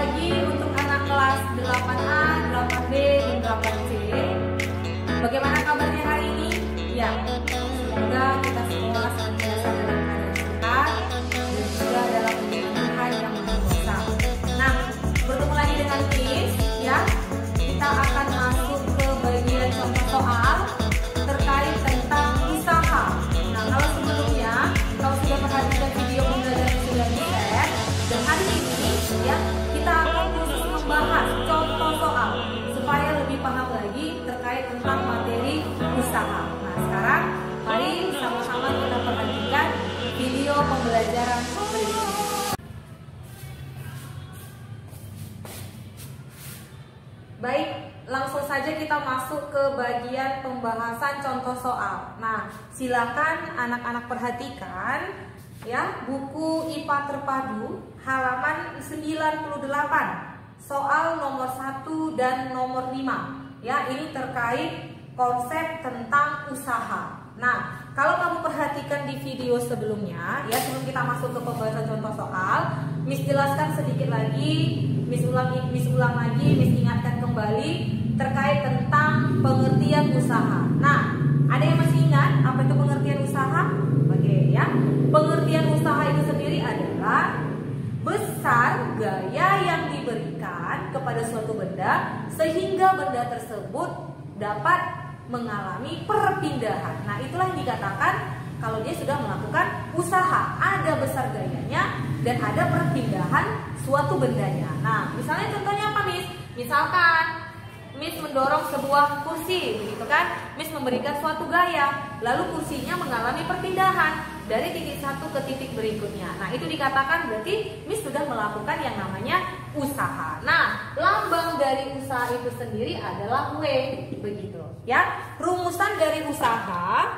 lagi untuk anak kelas 8A, 8B, dan 8C. Bagaimana kabarnya hari ini? Ya, semoga kita semua senantiasa dalam keadaan sehat dan juga dalam lindungan Tuhan yang Maha Kuasa. Nah, bertemu lagi dengan Miss, ya. Kita akan masuk ke bagian contoh soal terkait tentang usaha. Nah, kalau sebelumnya kau sudah perhatikan video pembelajaran yang sudah di-share, dan hari ini ya kita akan khusus membahas contoh soal supaya lebih paham lagi terkait tentang materi usaha. Nah, sekarang mari sama-sama kita perhatikan video pembelajaran berikut. Baik, langsung saja kita masuk ke bagian pembahasan contoh soal. Nah, silakan anak-anak perhatikan ya buku IPA terpadu halaman 98, soal nomor 1 dan nomor 5. Ya, ini terkait konsep tentang usaha. Nah, kalau kamu perhatikan di video sebelumnya, ya sebelum kita masuk ke pembahasan contoh soal, Miss jelaskan sedikit lagi, Miss ulang lagi, Miss ingatkan kembali terkait tentang pengertian usaha. Nah, ada yang masih ingat apa itu pengertian usaha? Oke, ya. Pengertian usaha itu sendiri adalah besar gaya yang diberikan kepada suatu benda sehingga benda tersebut dapat mengalami perpindahan. Nah, itulah yang dikatakan kalau dia sudah melakukan usaha. Ada besar gayanya dan ada perpindahan suatu bendanya. Nah, misalnya contohnya apa, Miss? Misalkan Miss mendorong sebuah kursi, begitu kan? Miss memberikan suatu gaya, lalu kursinya mengalami perpindahan dari titik satu ke titik berikutnya. Nah, itu dikatakan berarti Miss sudah melakukan yang namanya usaha. Nah, lambang dari usaha itu sendiri adalah W, begitu. Ya, rumusan dari usaha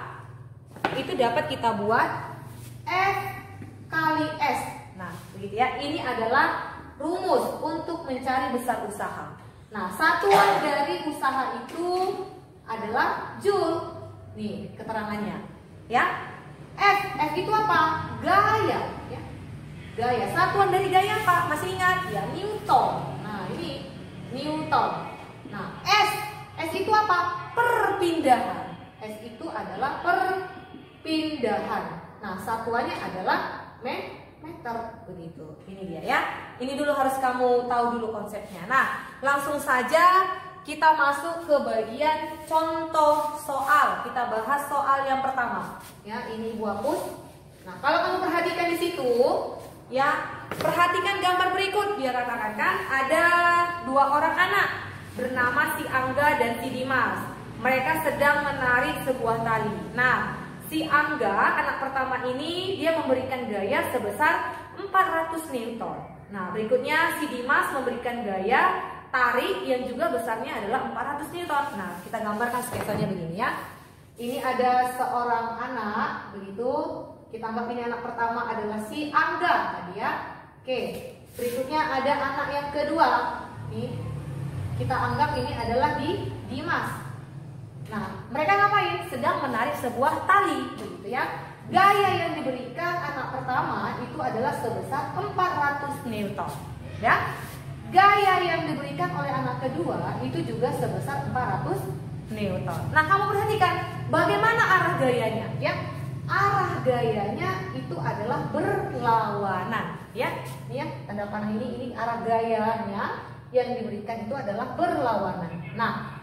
itu dapat kita buat F kali S. Nah, begitu ya. Ini adalah rumus untuk mencari besar usaha. Nah, satuan dari usaha itu adalah Joule. Nih, keterangannya. Ya. F itu apa? Gaya, ya. Gaya. Satuan dari gaya apa? Masih ingat? Ya, Newton. Nah, ini Newton. Nah, S itu apa? Perpindahan. S itu adalah perpindahan. Nah, satuannya adalah meter, begitu. Ini dia ya. Ini dulu harus kamu tahu dulu konsepnya. Nah, langsung saja kita masuk ke bagian contoh soal. Kita bahas soal yang pertama. Ya, ini Ibu hapus. Nah, kalau kamu perhatikan di situ, ya, perhatikan gambar berikut. Dia katakan kan ada dua orang anak bernama si Angga dan si Dimas. Mereka sedang menarik sebuah tali. Nah, si Angga, anak pertama ini, dia memberikan gaya sebesar 400 Newton. Nah, berikutnya si Dimas memberikan gaya tarik yang juga besarnya adalah 400 Newton. Nah, kita gambarkan sketsanya begini ya. Ini ada seorang anak, begitu. Kita anggap ini anak pertama adalah si Angga tadi ya. Oke, berikutnya ada anak yang kedua. Nih, kita anggap ini adalah Dimas. Nah, mereka ngapain? Sedang menarik sebuah tali, begitu ya. Gaya yang diberikan anak pertama itu adalah sebesar 400 Newton, ya. Gaya yang diberikan oleh anak kedua itu juga sebesar 400 Newton. Nah, kamu perhatikan bagaimana arah gayanya, ya. Arah gayanya itu adalah berlawanan, ya. Ini ya, tanda panah ini arah gayanya yang diberikan itu adalah berlawanan. Nah,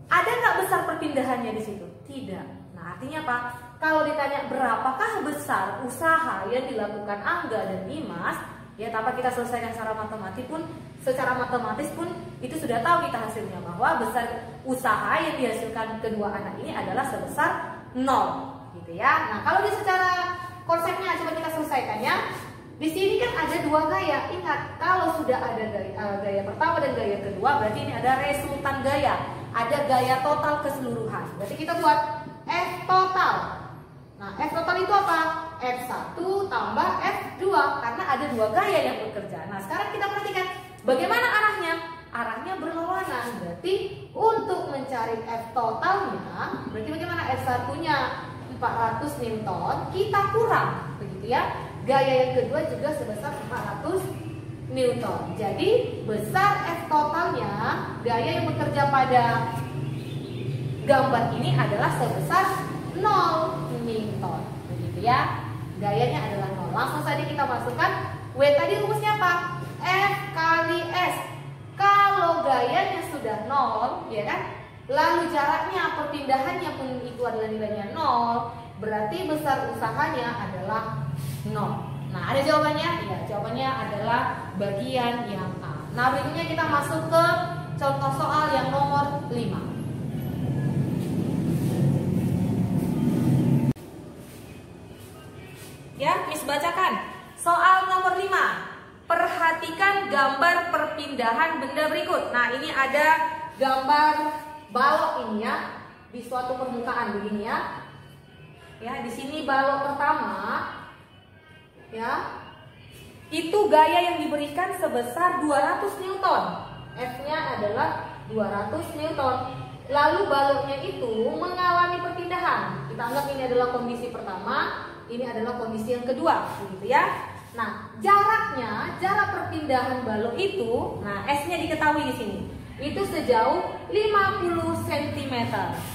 ada nggak besar perpindahannya di situ? Tidak. Nah, artinya apa? Kalau ditanya berapakah besar usaha yang dilakukan Angga dan Dimas, ya tanpa kita selesaikan secara matematis pun itu sudah tahu kita hasilnya bahwa besar usaha yang dihasilkan kedua anak ini adalah sebesar 0, gitu ya. Nah, kalau di secara konsepnya coba kita selesaikan ya. Di sini kan ada dua gaya. Ingat, kalau sudah ada gaya pertama dan gaya kedua, berarti ini ada resultan gaya. Ada gaya total keseluruhan. Berarti kita buat F total. Nah, F total itu apa? F1 tambah F2. Karena ada dua gaya yang bekerja. Nah, sekarang kita perhatikan bagaimana arahnya. Arahnya berlawanan. Berarti untuk mencari F totalnya, berarti bagaimana? F1-nya 400 Newton, kita kurang. Begitu ya. Gaya yang kedua juga sebesar 400 Newton. Jadi besar F totalnya, gaya yang bekerja pada gambar ini adalah sebesar 0 Newton. Begitu ya. Gayanya adalah 0. Langsung saja kita masukkan W tadi rumusnya apa? F kali S. Kalau gayanya sudah 0, ya kan? Lalu jaraknya, perpindahannya pun itu adalah nilainya 0, berarti besar usahanya adalah 0. Nah, ada jawabannya? Ya, jawabannya adalah bagian yang A. Nah, berikutnya kita masuk ke contoh soal yang nomor 5. Ya, Miss bacakan. Soal nomor 5. Perhatikan gambar perpindahan benda berikut. Nah, ini ada gambar balok ini ya, di suatu permukaan begini ya. Ya, di sini balok pertama ya, itu gaya yang diberikan sebesar 200 Newton. F-nya adalah 200 Newton. Lalu baloknya itu mengalami perpindahan. Kita anggap ini adalah kondisi pertama, ini adalah kondisi yang kedua, begitu ya. Nah, jarak perpindahan balok itu, nah S-nya diketahui di sini. Itu sejauh 50 cm.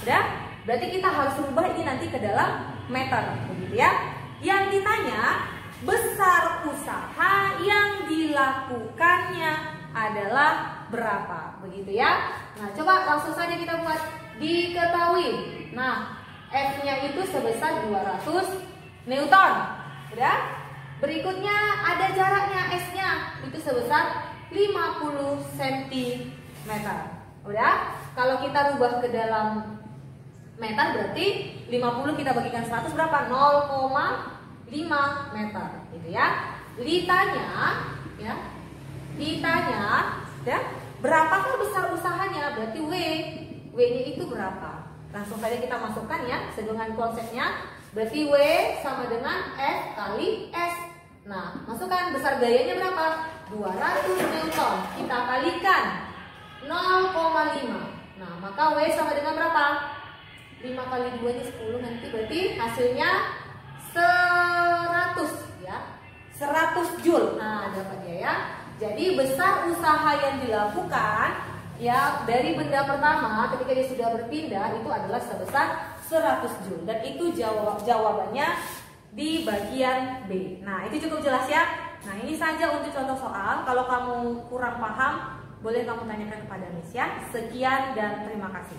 Udah? Berarti kita harus rubah ini nanti ke dalam meter, begitu ya. Yang ditanya, besar usaha yang dilakukannya adalah berapa, begitu ya. Nah, coba langsung saja kita buat. Diketahui. Nah, F-nya itu sebesar 200 Newton. Udah? Berikutnya ada jaraknya, S-nya itu sebesar 50 cm. Udah? Kalau kita rubah ke dalam meter berarti 50 kita bagikan 100 berapa? 0,5 meter, gitu ya. Ditanya ya. Berapakah besar usahanya? Berarti W-nya itu berapa? Langsung saja kita masukkan ya, dengan konsepnya. Berarti W sama dengan F kali S. Nah, masukkan besar gayanya berapa? 200 Newton. Kita kalikan 0,5. Nah, maka W sama dengan berapa? 5 kali 2 ini 10 nanti, berarti hasilnya 100 ya. 100 Joule. Nah, dapat ya. Jadi besar usaha yang dilakukan ya dari benda pertama ketika dia sudah berpindah itu adalah sebesar 100 Joule, dan itu jawabannya di bagian B. Nah, itu cukup jelas ya. Nah, ini saja untuk contoh soal. Kalau kamu kurang paham, boleh kamu tanyakan kepada Miss ya. Sekian dan terima kasih.